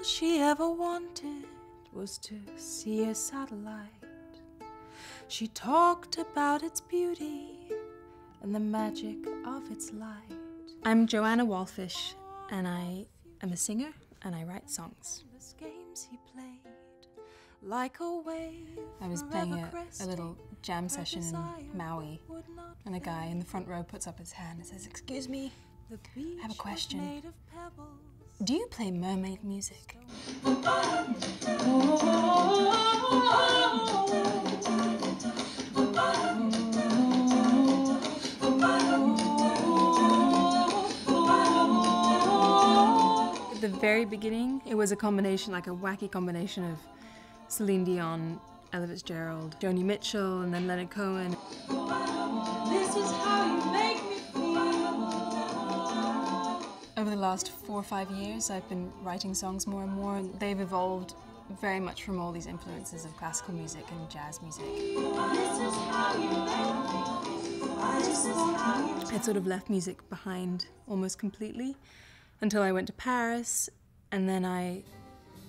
she ever wanted was to see a satellite. She talked about its beauty and the magic of its light. I'm Joanna Wallfisch, and I am a singer and I write songs. Games he played, like a wave. I was playing a little jam session in Maui, and a guy in the front row puts up his hand and says, "Excuse me, I have a question. Do you play mermaid music?" At the very beginning, it was a combination, like a wacky combination of Celine Dion, Ella Fitzgerald, Joni Mitchell, and then Leonard Cohen. This is how you make me feel. Over the last 4 or 5 years, I've been writing songs more and more, and they've evolved very much from all these influences of classical music and jazz music. I'd sort of left music behind almost completely until I went to Paris, and then I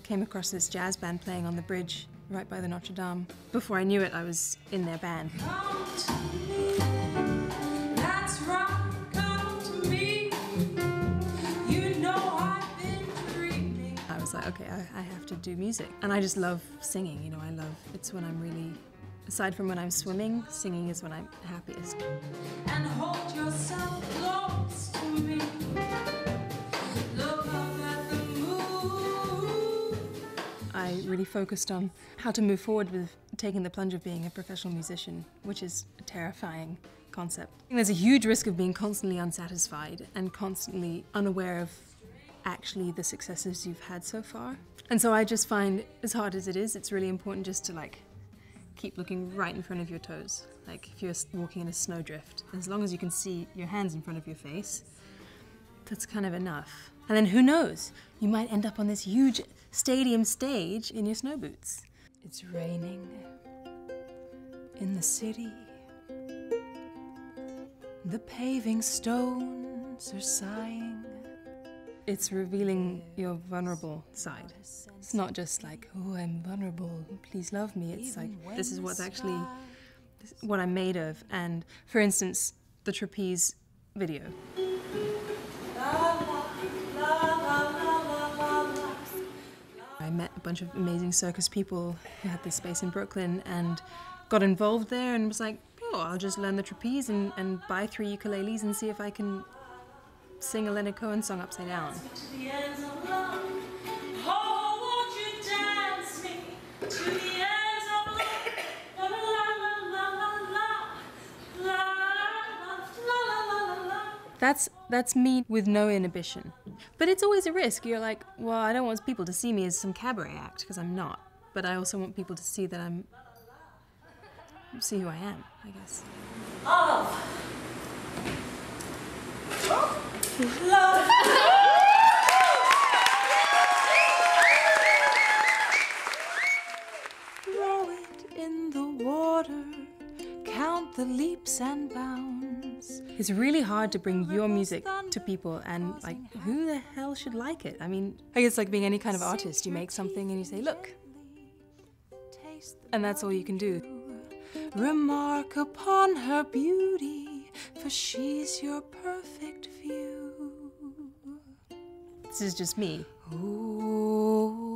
came across this jazz band playing on the bridge right by the Notre Dame. Before I knew it, I was in their band. Come to me, that's right, come to me. You know I've been dreaming. I was like, okay, I have to do music. And I just love singing, you know, it's when I'm really, aside from when I'm swimming, singing is when I'm happiest. And hold yourself close to me. I really focused on how to move forward with taking the plunge of being a professional musician, which is a terrifying concept. There's a huge risk of being constantly unsatisfied and constantly unaware of actually the successes you've had so far. And so I just find, as hard as it is, it's really important just to keep looking right in front of your toes. Like if you're walking in a snowdrift, as long as you can see your hands in front of your face, that's kind of enough. And then who knows, you might end up on this huge stadium stage in your snow boots. It's raining in the city. The paving stones are sighing. It's revealing your vulnerable side. It's not just like, oh, I'm vulnerable, please love me. It's like, this is what's actually, what I'm made of. And for instance, the trapeze video. I met a bunch of amazing circus people who had this space in Brooklyn and got involved there and was like, oh, I'll just learn the trapeze and buy 3 ukuleles and see if I can sing a Leonard Cohen song upside down. That's me with no inhibition. But it's always a risk. You're like, well, I don't want people to see me as some cabaret act, because I'm not. But I also want people to see that see who I am, I guess. Love. Throw it in the water. Count the leaps and bounds. It's really hard to bring your music to people, and like, who the hell should like it? I mean, I guess like being any kind of artist, you make something and you say, look. And that's all you can do. Remark upon her beauty, for she's your perfect view. This is just me. Ooh.